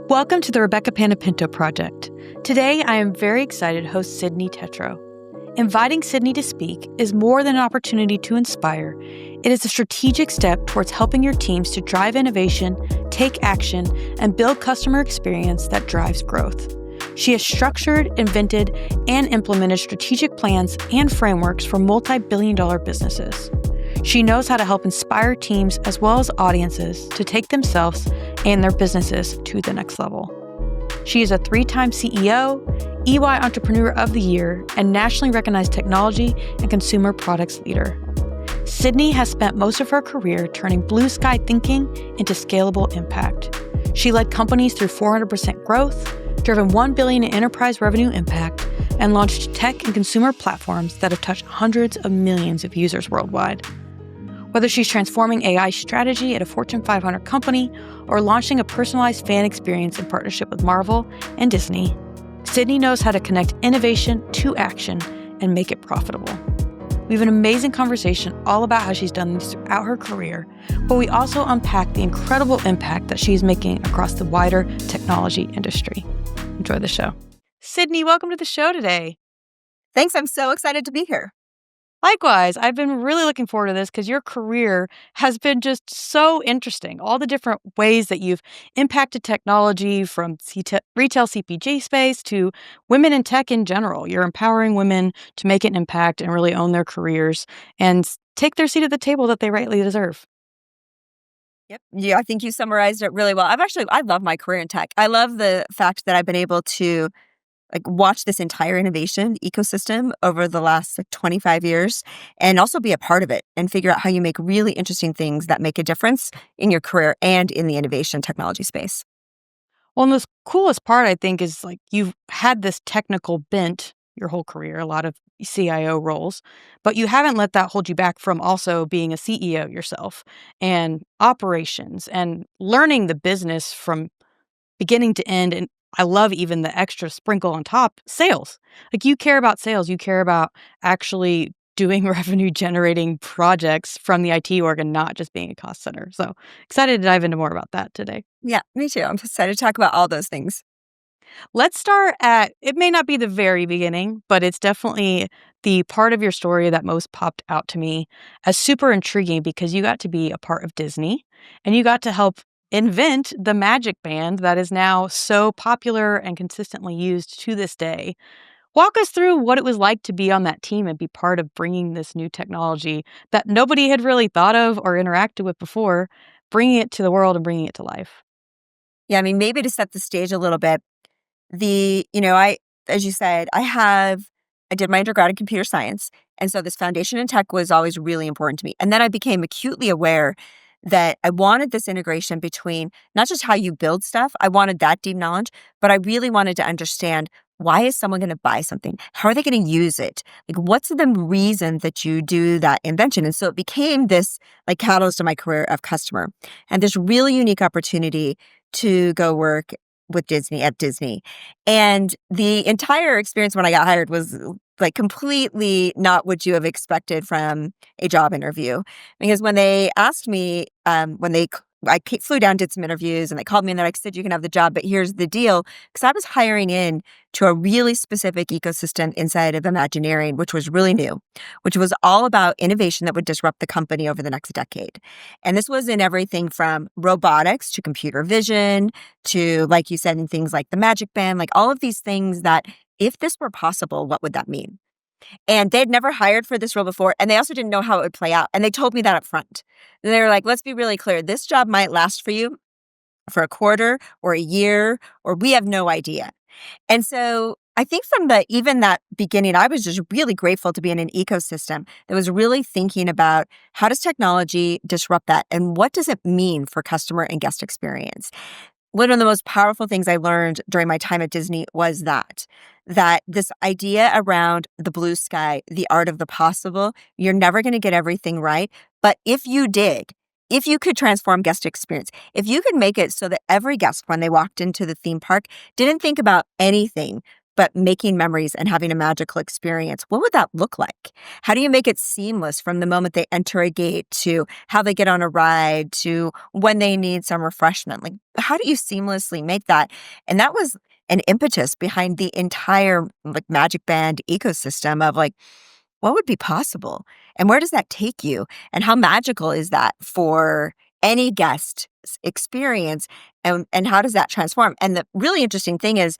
Welcome to the Rebecca Panapinto Project. Today, I am very excited to host Cydni Tetro. Inviting Cydni to speak is more than an opportunity to inspire. It is a strategic step towards helping your teams to drive innovation, take action, and build customer experience that drives growth. She has structured, invented, and implemented strategic plans and frameworks for multi-billion-dollar businesses. She knows how to help inspire teams as well as audiences to take themselves and their businesses to the next level. She is a 3-time CEO, EY Entrepreneur of the Year, and nationally recognized technology and consumer products leader. Cydni has spent most of her career turning blue sky thinking into scalable impact. She led companies through 400% growth, driven $1 billion in enterprise revenue impact, and launched tech and consumer platforms that have touched hundreds of millions of users worldwide. Whether she's transforming AI strategy at a Fortune 500 company or launching a personalized fan experience in partnership with Marvel and Disney, Cydni knows how to connect innovation to action and make it profitable. We have an amazing conversation all about how she's done this throughout her career, but we also unpack the incredible impact that she's making across the wider technology industry. Enjoy the show. Cydni, welcome to the show today. Thanks. I'm so excited to be here. Likewise, I've been really looking forward to this because your career has been just so interesting. All the different ways that you've impacted technology from retail CPG space to women in tech in general. You're empowering women to make an impact and really own their careers and take their seat at the table that they rightly deserve. Yep. Yeah, I think you summarized it really well. I love my career in tech. I love the fact that I've been able to watch this entire innovation ecosystem over the last 25 years and also be a part of it and figure out how you make really interesting things that make a difference in your career and in the innovation technology space. Well, and the coolest part, I think, is you've had this technical bent your whole career, a lot of CIO roles, but you haven't let that hold you back from also being a CEO yourself and operations and learning the business from beginning to end. And I love even the extra sprinkle on top, sales. You care about sales. You care about actually doing revenue generating projects from the IT org and not just being a cost center. So excited to dive into more about that today. Yeah, me too. I'm excited to talk about all those things. Let's start at, it may not be the very beginning, but it's definitely the part of your story that most popped out to me as super intriguing because you got to be a part of Disney and you got to help invent the Magic Band that is now so popular and consistently used to this day. Walk us through what it was like to be on that team and be part of bringing this new technology that nobody had really thought of or interacted with before, bringing it to the world and bringing it to life. Yeah, maybe to set the stage a little bit, as you said, I did my undergrad in computer science. And so this foundation in tech was always really important to me. And then I became acutely aware that I wanted this integration between not just how you build stuff, I wanted that deep knowledge, but I really wanted to understand, why is someone going to buy something? How are they going to use it? What's the reason that you do that invention? And so it became this catalyst to my career of customer and this really unique opportunity to go work with Disney at Disney. And the entire experience when I got hired was completely not what you have expected from a job interview. Because when they asked me, I flew down, did some interviews, and they called me and they're like, "Sid, you can have the job, but here's the deal." Because I was hiring in to a really specific ecosystem inside of Imagineering, which was really new, which was all about innovation that would disrupt the company over the next decade. And this was in everything from robotics to computer vision to, like you said, in things like the Magic Band, all of these things that, if this were possible, what would that mean? And they'd never hired for this role before, and they also didn't know how it would play out. And they told me that up front. And they were like, "Let's be really clear. This job might last for you for a quarter or a year, or we have no idea." And so I think from even that beginning, I was just really grateful to be in an ecosystem that was really thinking about, how does technology disrupt that? And what does it mean for customer and guest experience? One of the most powerful things I learned during my time at Disney was that this idea around the blue sky, the art of the possible, you're never going to get everything right. But if you did, if you could transform guest experience, if you could make it so that every guest, when they walked into the theme park, didn't think about anything but making memories and having a magical experience, what would that look like? How do you make it seamless from the moment they enter a gate to how they get on a ride to when they need some refreshment? Like, how do you seamlessly make that? And that was an impetus behind the entire like Magic Band ecosystem of like, what would be possible? And where does that take you? And how magical is that for any guest experience? And how does that transform? And the really interesting thing is,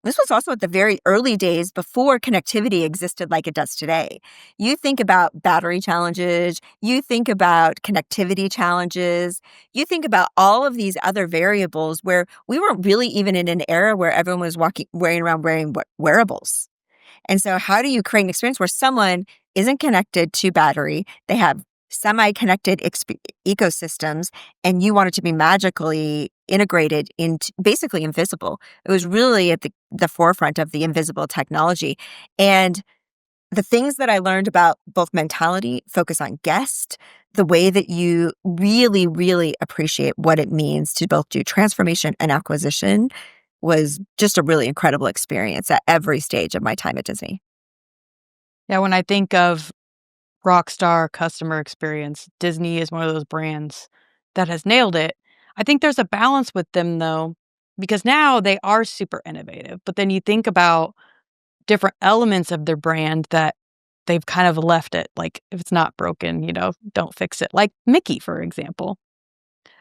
this was also at the very early days before connectivity existed like it does today. You think about battery challenges, you think about connectivity challenges, you think about all of these other variables where we weren't really even in an era where everyone was wearing around wearing wearables. And so how do you create an experience where someone isn't connected to battery, they have semi-connected ecosystems, and you want it to be magically integrated into basically invisible? It was really at the forefront of the invisible technology. And the things that I learned about both mentality, focus on guest, the way that you really, really appreciate what it means to both do transformation and acquisition was just a really incredible experience at every stage of my time at Disney. Yeah, when I think of rockstar customer experience, Disney is one of those brands that has nailed it. I think there's a balance with them though, because now they are super innovative. But then you think about different elements of their brand that they've kind of left it. Like if it's not broken, don't fix it. Like Mickey, for example.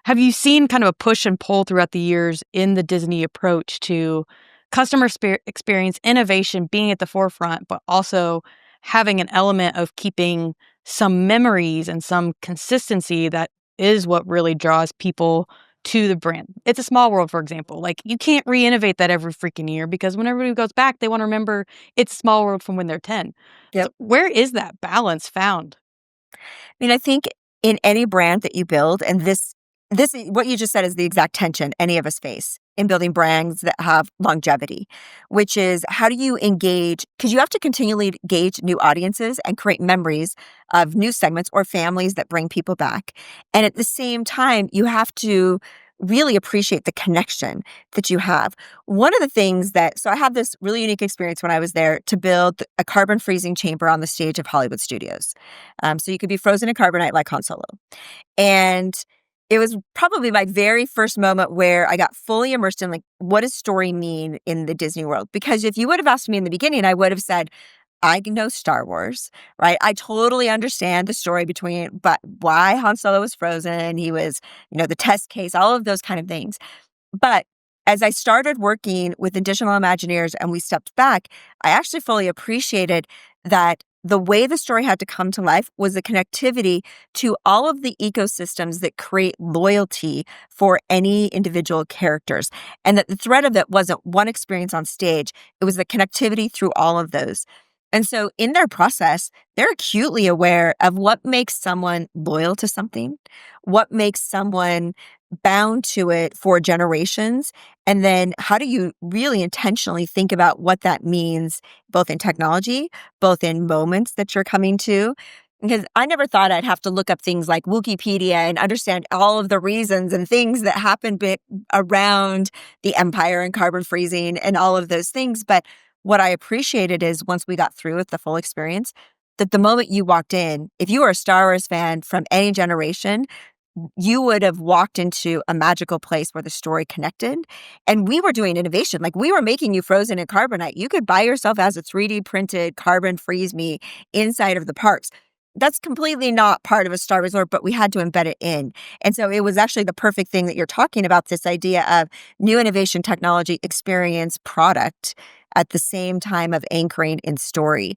Have you seen kind of a push and pull throughout the years in the Disney approach to customer experience, innovation being at the forefront, but also having an element of keeping some memories and some consistency that is what really draws people to the brand? It's a Small World, for example. Like you can't re-innovate that every freaking year because when everybody goes back, they want to remember It's a Small World from when they're 10. So Yep. where is that balance found? I mean, I think in any brand that you build, and this what you just said is the exact tension any of us face in building brands that have longevity, which is how do you engage? Because you have to continually engage new audiences and create memories of new segments or families that bring people back. And at the same time, you have to really appreciate the connection that you have. One of the things so I had this really unique experience when I was there to build a carbon freezing chamber on the stage of Hollywood Studios. So you could be frozen in carbonite like Han Solo. And it was probably my very first moment where I got fully immersed in like, what does story mean in the Disney world? Because if you would have asked me in the beginning, I would have said, I know Star Wars, right? I totally understand the story but why Han Solo was frozen, he was, the test case, all of those kind of things. But as I started working with additional Imagineers and we stepped back, I actually fully appreciated that the way the story had to come to life was the connectivity to all of the ecosystems that create loyalty for any individual characters. And that the thread of it wasn't one experience on stage, it was the connectivity through all of those. And so in their process, they're acutely aware of what makes someone loyal to something, what makes someone bound to it for generations, and then how do you really intentionally think about what that means, both in technology, both in moments that you're coming to. Because I never thought I'd have to look up things like Wikipedia and understand all of the reasons and things that happened around the empire and carbon freezing and all of those things. But what I appreciated is once we got through with the full experience, that the moment you walked in, if you were a Star Wars fan from any generation, you would have walked into a magical place where the story connected. And we were doing innovation. Like we were making you frozen in carbonite. You could buy yourself as a 3D printed carbon freeze me inside of the parks. That's completely not part of a Star Resort, but we had to embed it in. And so it was actually the perfect thing that you're talking about, this idea of new innovation, technology, experience, product at the same time of anchoring in story.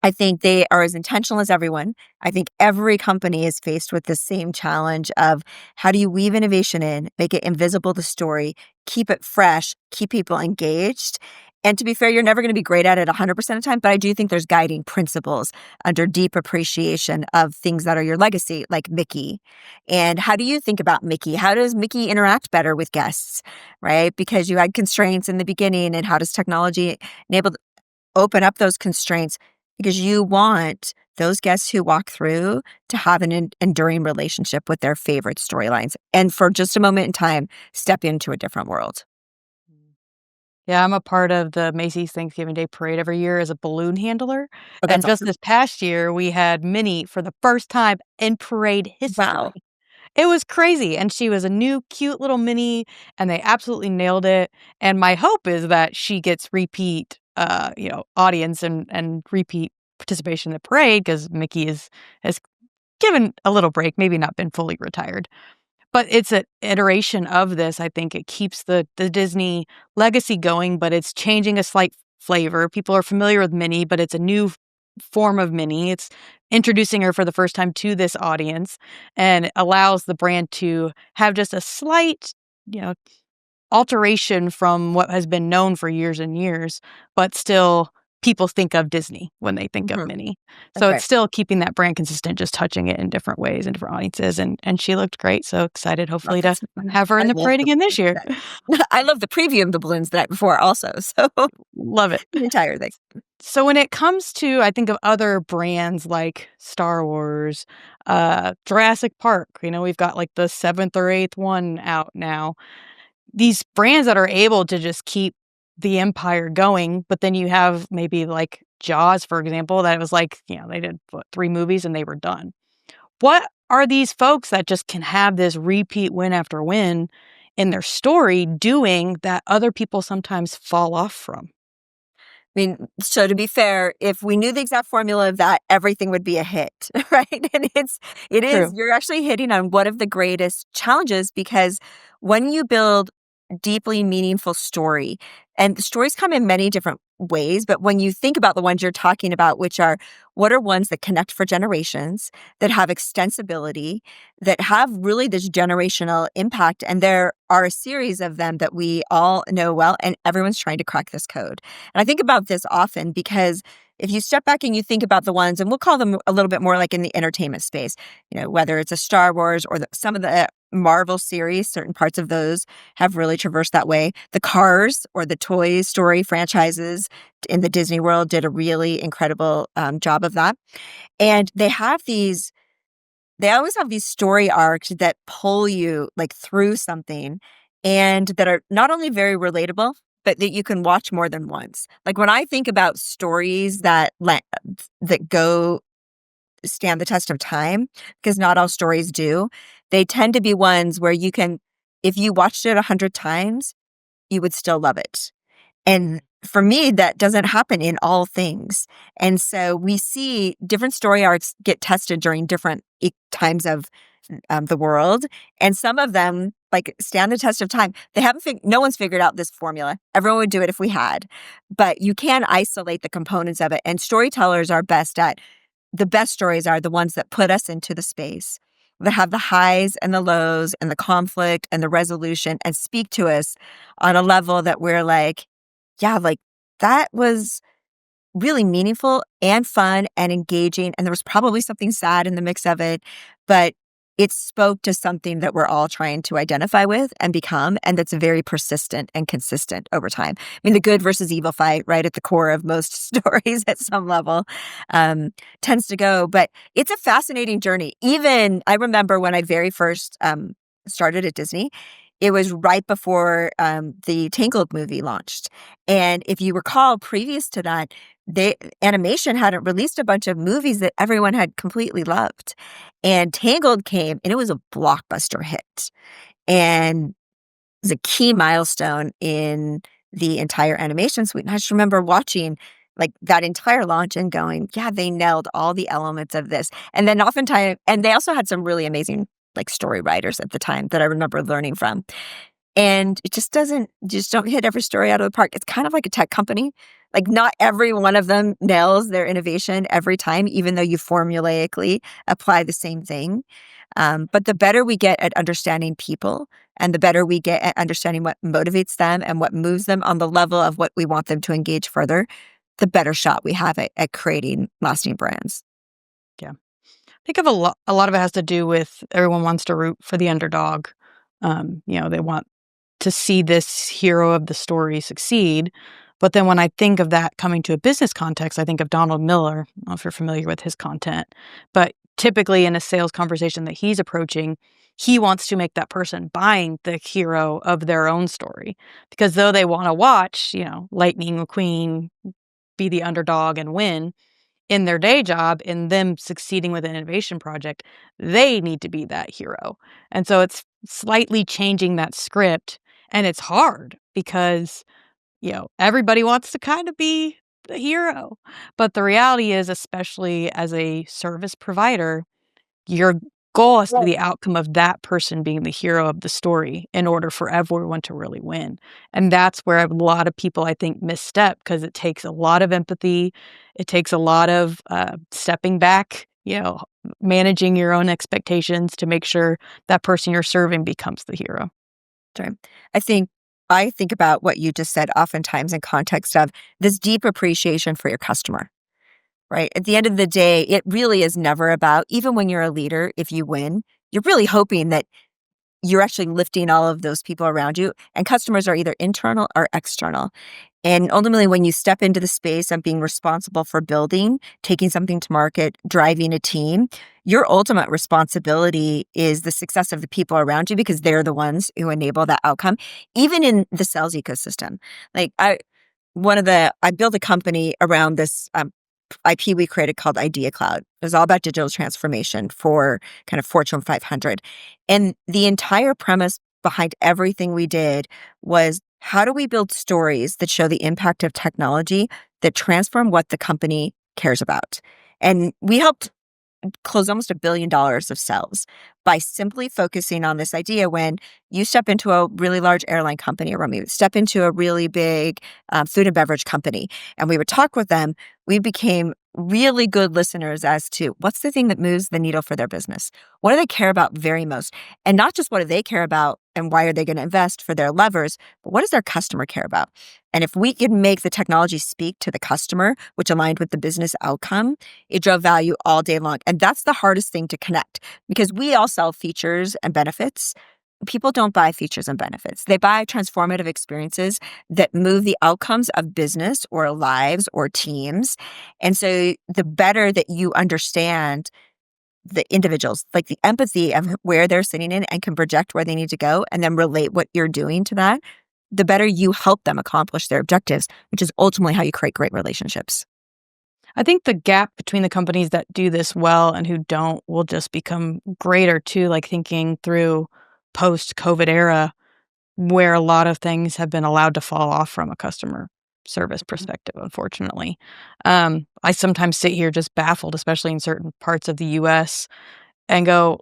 I think they are as intentional as everyone. I think every company is faced with the same challenge of how do you weave innovation in, make it invisible to story, keep it fresh, keep people engaged. And to be fair, you're never going to be great at it 100% of the time, but I do think there's guiding principles under deep appreciation of things that are your legacy, like Mickey. And how do you think about Mickey? How does Mickey interact better with guests, right? Because you had constraints in the beginning, and how does technology enable open up those constraints, because you want those guests who walk through to have an enduring relationship with their favorite storylines and for just a moment in time, step into a different world. Yeah, I'm a part of the Macy's Thanksgiving Day Parade every year as a balloon handler, Oh, and that's just awesome. this past year, we had Minnie for the first time in parade history. Wow. It was crazy, and she was a new cute little Minnie, and they absolutely nailed it, and my hope is that she gets repeat, audience and repeat participation in the parade because Mickey has given a little break, maybe not been fully retired. But it's an iteration of this. I think it keeps the Disney legacy going, but it's changing a slight flavor. People are familiar with Minnie, but it's a new form of Minnie. It's introducing her for the first time to this audience and allows the brand to have just a slight, you know, alteration from what has been known for years and years, but still people think of Disney when they think of Mhm. Minnie. That's So right. it's still keeping that brand consistent, just touching it in different ways and different audiences, and she looked great, so excited Oh, hopefully to that's so fun. have her I in the love parade the again this balloons year. that I love the preview of the balloons the night before also, so Love it. the entire thing. So when it comes to, I think of other brands like Star Wars, Jurassic Park, we've got like the 7th or 8th one out now. These brands that are able to just keep the empire going, but then you have maybe like Jaws, for example, that was like, they did what, 3 movies and they were done. What are these folks that just can have this repeat win after win in their story doing that other people sometimes fall off from? I mean, so to be fair, if we knew the exact formula of that, everything would be a hit, right? And True. you're actually hitting on one of the greatest challenges because when you build deeply meaningful story, and the stories come in many different ways, but when you think about the ones you're talking about, which are what are ones that connect for generations, that have extensibility, that have really this generational impact, and there are a series of them that we all know well, and everyone's trying to crack this code. And I think about this often because if you step back and you think about the ones, and we'll call them a little bit more like in the entertainment space, whether it's a Star Wars or some of the Marvel series, certain parts of those have really traversed that way. The Cars or the Toy Story franchises in the Disney world did a really incredible job of that. And they always have these story arcs that pull you like through something and that are not only very relatable, but that you can watch more than once. Like when I think about stories that go stand the test of time, because not all stories do, they tend to be ones where you can, if you watched it 100 times, you would still love it. And for me, that doesn't happen in all things. And so we see different story arcs get tested during different times of the world. And some of them like stand the test of time. No one's figured out this formula. Everyone would do it if we had, but you can isolate the components of it. And storytellers are the best stories are the ones that put us into the space, that have the highs and the lows and the conflict and the resolution and speak to us on a level that we're like, yeah, like that was really meaningful and fun and engaging. And there was probably something sad in the mix of it, but it spoke to something that we're all trying to identify with and become, and that's very persistent and consistent over time. I mean, the good versus evil fight, right at the core of most stories at some level, tends to go. But it's a fascinating journey. Even I remember when I very first started at Disney, it was right before the Tangled movie launched. And if you recall, previous to that, animation hadn't released a bunch of movies that everyone had completely loved. And Tangled came and it was a blockbuster hit. And it was a key milestone in the entire animation suite. And I just remember watching like that entire launch and going, yeah, they nailed all the elements of this. And then oftentimes, and they also had some really amazing like story writers at the time that I remember learning from. And it just don't hit every story out of the park. It's kind of like a tech company. Like not every one of them nails their innovation every time, even though you formulaically apply the same thing. But the better we get at understanding people and the better we get at understanding what motivates them and what moves them on the level of what we want them to engage further, the better shot we have at creating lasting brands. Yeah. I think of a lot of it has to do with everyone wants to root for the underdog. They want to see this hero of the story succeed. But then when I think of that coming to a business context, I think of Donald Miller. I don't know if you're familiar with his content, but typically in a sales conversation that he's approaching, he wants to make that person buying the hero of their own story. Because though they want to watch, Lightning McQueen be the underdog and win in their day job, in them succeeding with an innovation project, they need to be that hero. And so it's slightly changing that script. And it's hard because, everybody wants to kind of be the hero. But the reality is, especially as a service provider, your goal has to be the outcome of that person being the hero of the story in order for everyone to really win. And that's where a lot of people, I think, misstep, because it takes a lot of empathy. It takes a lot of stepping back, managing your own expectations to make sure that person you're serving becomes the hero. Right. I think about what you just said oftentimes in context of this deep appreciation for your customer. Right. At the end of the day, it really is never about, even when you're a leader, if you win, you're really hoping that you're actually lifting all of those people around you. And customers are either internal or external. And ultimately, when you step into the space of being responsible for building, taking something to market, driving a team, your ultimate responsibility is the success of the people around you, because they're the ones who enable that outcome, even in the sales ecosystem. Like I built a company around this IP we created called Idea Cloud. It was all about digital transformation for kind of Fortune 500. And the entire premise behind everything we did was, how do we build stories that show the impact of technology that transform what the company cares about? And we helped close almost $1 billion of sales by simply focusing on this idea. When you step into a really large airline company, or when we step into a really big food and beverage company, and we would talk with them, we became really good listeners as to what's the thing that moves the needle for their business. What do they care about very most? And not just what do they care about and why are they going to invest for their levers, but what does their customer care about? And if we could make the technology speak to the customer, which aligned with the business outcome, it drove value all day long. And that's the hardest thing to connect, because we all sell features and benefits. People don't buy features and benefits. They buy transformative experiences that move the outcomes of business or lives or teams. And so the better that you understand the individuals, like the empathy of where they're sitting in, and can project where they need to go and then relate what you're doing to that, the better you help them accomplish their objectives, which is ultimately how you create great relationships. I think the gap between the companies that do this well and who don't will just become greater too, like thinking through post-COVID era, where a lot of things have been allowed to fall off from a customer service perspective, unfortunately. I sometimes sit here just baffled, especially in certain parts of the US, and go,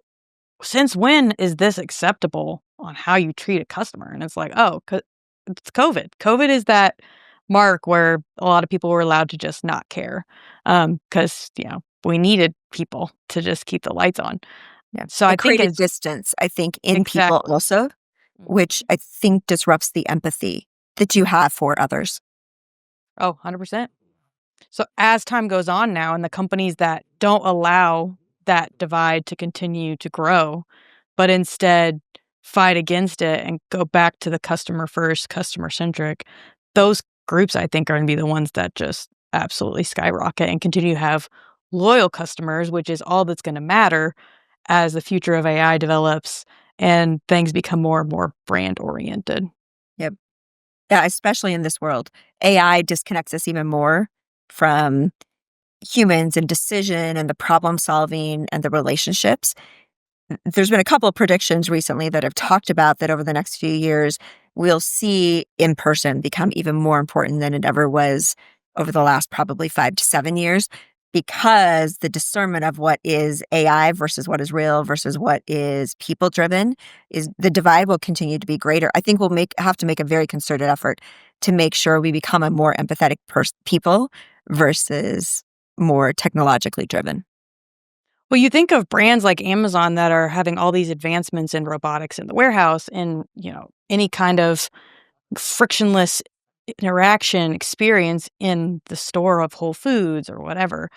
since when is this acceptable on how you treat a customer? And it's like, oh, it's COVID. COVID is that mark where a lot of people were allowed to just not care, because, we needed people to just keep the lights on. Yeah. So I It think created it's distance, I think, in people exactly. also, which I think disrupts the empathy that you have for others. Oh, 100%. So as time goes on now, and the companies that don't allow that divide to continue to grow, but instead fight against it and go back to the customer first, customer centric, those groups, I think, are going to be the ones that just absolutely skyrocket and continue to have loyal customers, which is all that's going to matter as the future of AI develops and things become more and more brand oriented. Yep. Yeah, especially in this world. AI disconnects us even more from humans and decision and the problem solving and the relationships. There's been a couple of predictions recently that have talked about that over the next few years, we'll see in person become even more important than it ever was over the last probably 5 to 7 years, because the discernment of what is AI versus what is real versus what is people driven, is the divide will continue to be greater. I think we'll have to make a very concerted effort to make sure we become a more empathetic people versus more technologically driven. Well, you think of brands like Amazon that are having all these advancements in robotics in the warehouse, in, any kind of frictionless interaction experience in the store of Whole Foods or whatever.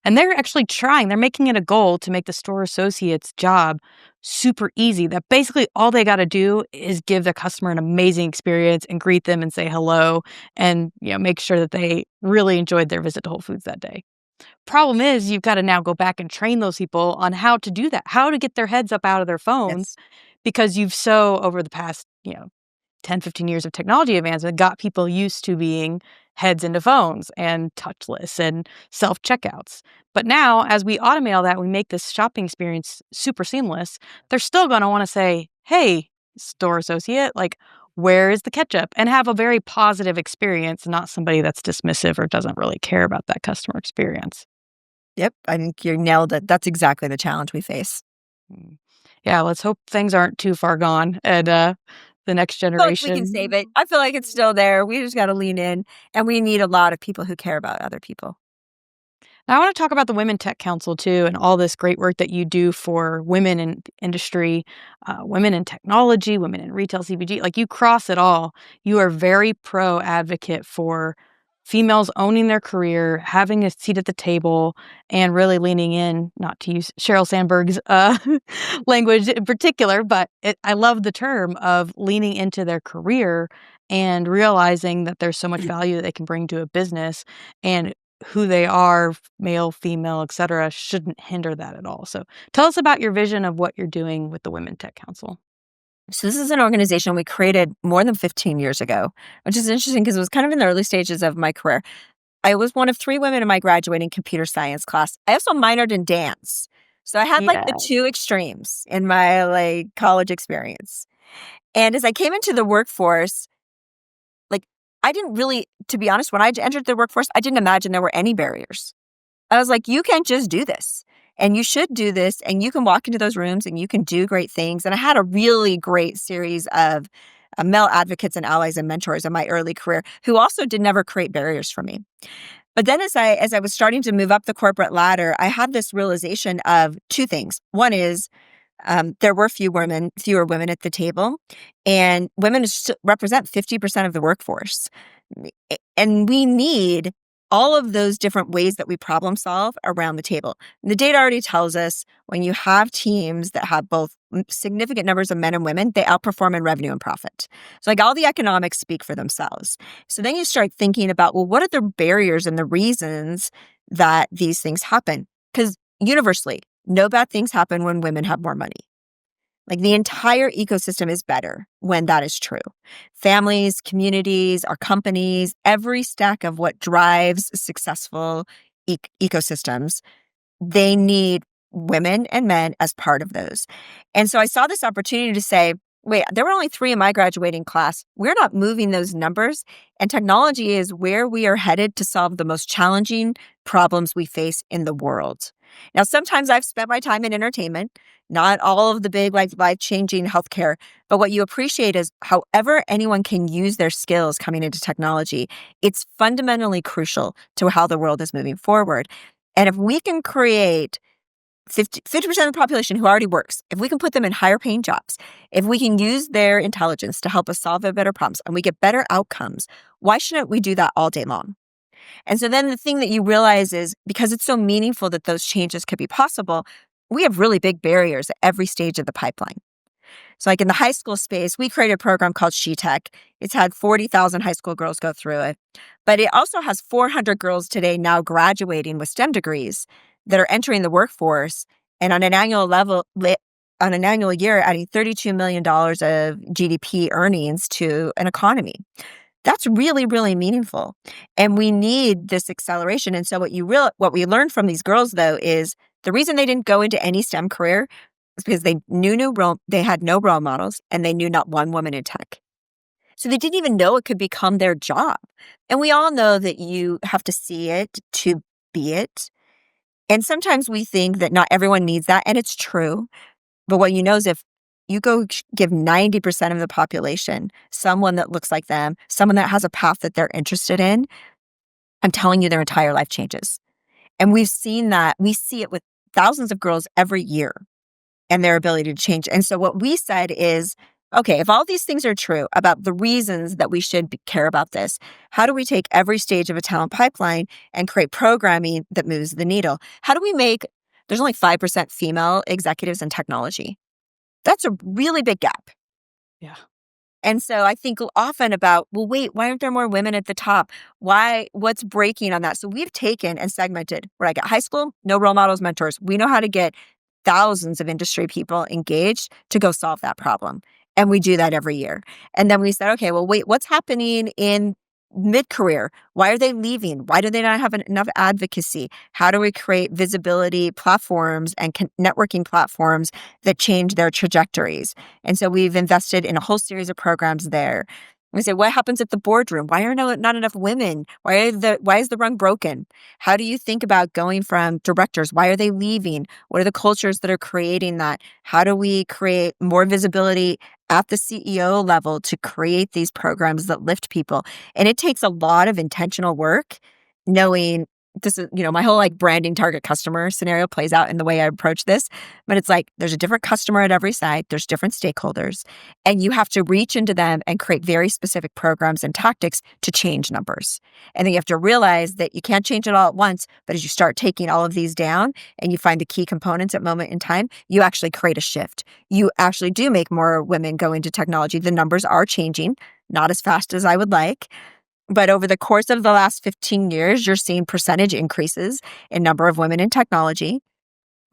And they're actually trying, they're making it a goal to make the store associate's job super easy. That basically all they got to do is give the customer an amazing experience and greet them and say hello, and make sure that they really enjoyed their visit to Whole Foods that day. Problem is, you've got to now go back and train those people on how to do that, how to get their heads up out of their phones, Yes. because you've so over the past, 10, 15 years of technology advancement got people used to being heads into phones and touchless and self-checkouts. But now, as we automate all that, we make this shopping experience super seamless. They're still going to want to say, "Hey, store associate, like, where is the ketchup?" and have a very positive experience, not somebody that's dismissive or doesn't really care about that customer experience. Yep, I think you nailed it. That's exactly the challenge we face. Mm. Yeah, let's hope things aren't too far gone and, the next I feel like we can generation. save it. I feel like it's still there. We just gotta lean in, and we need a lot of people who care about other people. Now, I want to talk about the Women Tech Council too, and all this great work that you do for women in industry, women in technology, women in retail CPG. Like you cross it all. You are very pro advocate for females owning their career, having a seat at the table, and really leaning in. Not to use Sheryl Sandberg's language in particular, but I love the term of leaning into their career and realizing that there's so much value that they can bring to a business. And who they are, male, female, etcetera, shouldn't hinder that at all. So tell us about your vision of what you're doing with the Women Tech Council. So this is an organization we created more than 15 years ago, which is interesting because it was kind of in the early stages of my career. I was one of 3 women in my graduating computer science class. I also minored in dance. So I had like Yeah. the 2 extremes in my like college experience. And as I came into the workforce, like I didn't really, to be honest, when I entered the workforce, I didn't imagine there were any barriers. I was like, you can't just do this. And you should do this. And you can walk into those rooms and you can do great things. And I had a really great series of male advocates and allies and mentors in my early career who also did never create barriers for me. But then as I was starting to move up the corporate ladder, I had this realization of 2 things. One is there were fewer women at the table, and women represent 50% of the workforce. And we need all of those different ways that we problem solve around the table. The data already tells us when you have teams that have both significant numbers of men and women, they outperform in revenue and profit. So, like all the economics speak for themselves. So then you start thinking about, well, what are the barriers and the reasons that these things happen? Because universally, no bad things happen when women have more money. Like the entire ecosystem is better when that is true. Families, communities, our companies, every stack of what drives successful ecosystems, they need women and men as part of those. And so I saw this opportunity to say, wait, there were only 3 in my graduating class. We're not moving those numbers. And technology is where we are headed to solve the most challenging problems we face in the world. Now, sometimes I've spent my time in entertainment, not all of the big, like life-changing healthcare, but what you appreciate is however anyone can use their skills coming into technology, it's fundamentally crucial to how the world is moving forward. And if we can create 50% of the population who already works, if we can put them in higher paying jobs, if we can use their intelligence to help us solve better problems and we get better outcomes, why shouldn't we do that all day long? And so then the thing that you realize is because it's so meaningful that those changes could be possible, we have really big barriers at every stage of the pipeline. So like in the high school space, we created a program called SheTech. It's had 40,000 high school girls go through it. But it also has 400 girls today now graduating with STEM degrees that are entering the workforce and on an annual level, on an annual year, adding $32 million of GDP earnings to an economy. That's really, really meaningful. And we need this acceleration. And so what we learned from these girls, though, is the reason they didn't go into any STEM career is because they had no role models and they knew not one woman in tech. So they didn't even know it could become their job. And we all know that you have to see it to be it. And sometimes we think that not everyone needs that, and it's true. But what you know is if you go give 90% of the population someone that looks like them, someone that has a path that they're interested in, I'm telling you, their entire life changes. And we've seen that. We see it with thousands of girls every year and their ability to change. And so what we said is, okay, if all these things are true about the reasons that we should care about this, how do we take every stage of a talent pipeline and create programming that moves the needle? How do we there's only 5% female executives in technology. That's a really big gap. Yeah. And so I think often about, well, wait, why aren't there more women at the top? What's breaking on that? So we've taken and segmented where I got high school, no role models, mentors. We know how to get thousands of industry people engaged to go solve that problem. And we do that every year. And then we said, okay, well, wait, what's happening in mid-career? Why are they leaving? Why do they not have enough advocacy? How do we create visibility platforms and networking platforms that change their trajectories? And so we've invested in a whole series of programs there. We say, what happens at the boardroom? Why are not enough women? Why is the rung broken? How do you think about going from directors? Why are they leaving? What are the cultures that are creating that? How do we create more visibility at the CEO level to create these programs that lift people? And it takes a lot of intentional work, knowing this is, my whole like branding target customer scenario plays out in the way I approach this. But it's like there's a different customer at every side, there's different stakeholders, and you have to reach into them and create very specific programs and tactics to change numbers. And then you have to realize that you can't change it all at once, but as you start taking all of these down and you find the key components at moment in time, you actually create a shift. You actually do make more women go into technology. The numbers are changing, not as fast as I would like. But over the course of the last 15 years, you're seeing percentage increases in number of women in technology.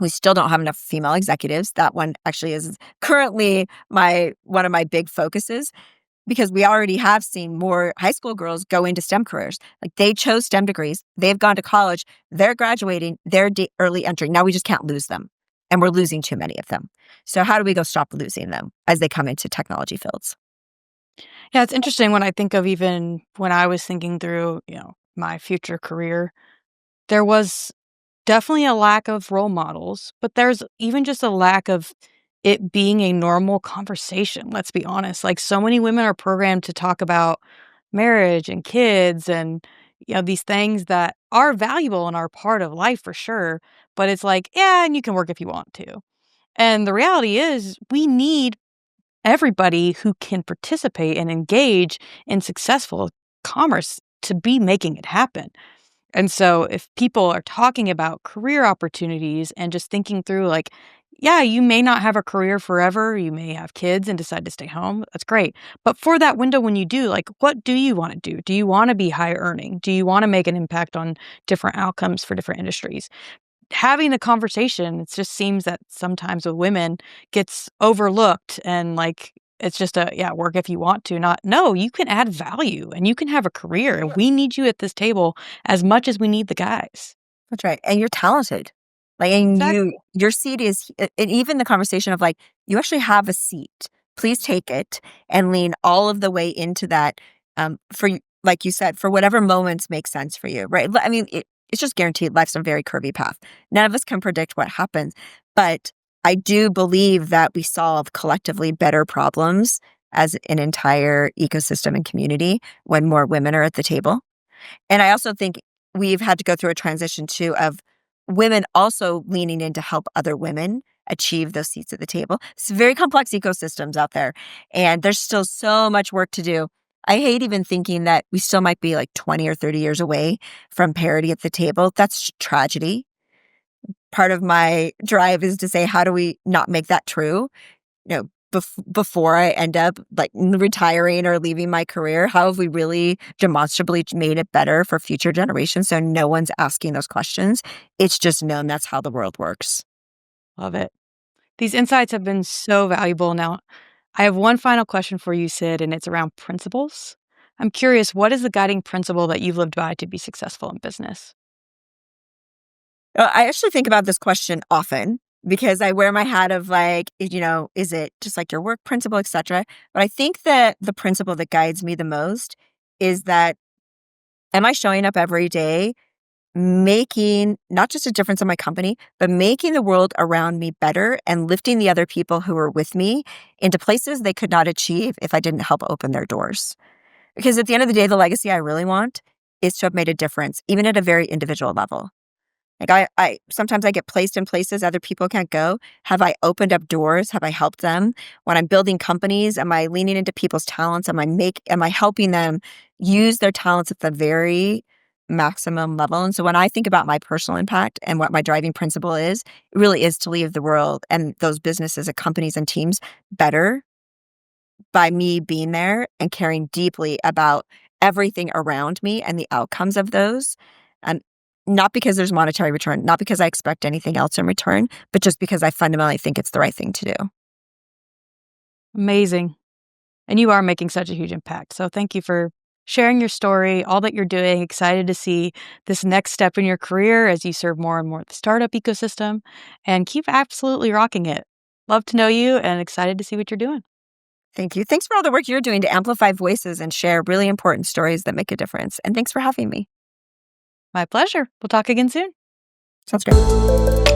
We still don't have enough female executives. That one actually is currently one of my big focuses, because we already have seen more high school girls go into STEM careers. Like they chose STEM degrees, they've gone to college, they're graduating, they're early entering. Now we just can't lose them. And we're losing too many of them. So how do we go stop losing them as they come into technology fields? Yeah, it's interesting when I think of even when I was thinking through, my future career, there was definitely a lack of role models, but there's even just a lack of it being a normal conversation, let's be honest. Like so many women are programmed to talk about marriage and kids and these things that are valuable and are part of life for sure, but it's like, yeah, and you can work if you want to. And the reality is we need everybody who can participate and engage in successful commerce to be making it happen. And so if people are talking about career opportunities and just thinking through like, yeah, you may not have a career forever, you may have kids and decide to stay home. That's great. But for that window when you do, like what do you want to do? Do you want to be high earning? Do you want to make an impact on different outcomes for different industries? Having the conversation, it just seems that sometimes with women gets overlooked and like it's just work if you want to, not no, you can add value and you can have a career and we need you at this table as much as we need the guys. That's right. And you're talented. Like, and Exactly. your seat is, and even the conversation of like, you actually have a seat. Please take it and lean all of the way into that. Like you said, for whatever moments make sense for you, right? I mean, it's just guaranteed life's a very curvy path. None of us can predict what happens, but I do believe that we solve collectively better problems as an entire ecosystem and community when more women are at the table. And I also think we've had to go through a transition too of women also leaning in to help other women achieve those seats at the table. It's very complex ecosystems out there, and there's still so much work to do. I hate even thinking that we still might be like 20 or 30 years away from parity at the table. That's tragedy. Part of my drive is to say, how do we not make that true? Before I end up like retiring or leaving my career, how have we really demonstrably made it better for future generations so no one's asking those questions? It's just known that's how the world works. Love it. These insights have been so valuable. Now, I have one final question for you, Sid, and it's around principles. I'm curious, what is the guiding principle that you've lived by to be successful in business? I actually think about this question often because I wear my hat of like, is it just like your work principle, etc. But I think that the principle that guides me the most is that, am I showing up every day making not just a difference in my company, but making the world around me better and lifting the other people who are with me into places they could not achieve if I didn't help open their doors. Because at the end of the day, the legacy I really want is to have made a difference, even at a very individual level. Like I sometimes I get placed in places other people can't go. Have I opened up doors? Have I helped them? When I'm building companies, am I leaning into people's talents? Am I helping them use their talents at the very maximum level? And so when I think about my personal impact and what my driving principle is, it really is to leave the world and those businesses and companies and teams better by me being there and caring deeply about everything around me and the outcomes of those. And not because there's monetary return, not because I expect anything else in return, but just because I fundamentally think it's the right thing to do. Amazing. And you are making such a huge impact. So thank you for sharing your story, all that you're doing. Excited to see this next step in your career as you serve more and more of the startup ecosystem, and keep absolutely rocking it. Love to know you and excited to see what you're doing. Thank you. Thanks for all the work you're doing to amplify voices and share really important stories that make a difference. And thanks for having me. My pleasure. We'll talk again soon. Sounds great.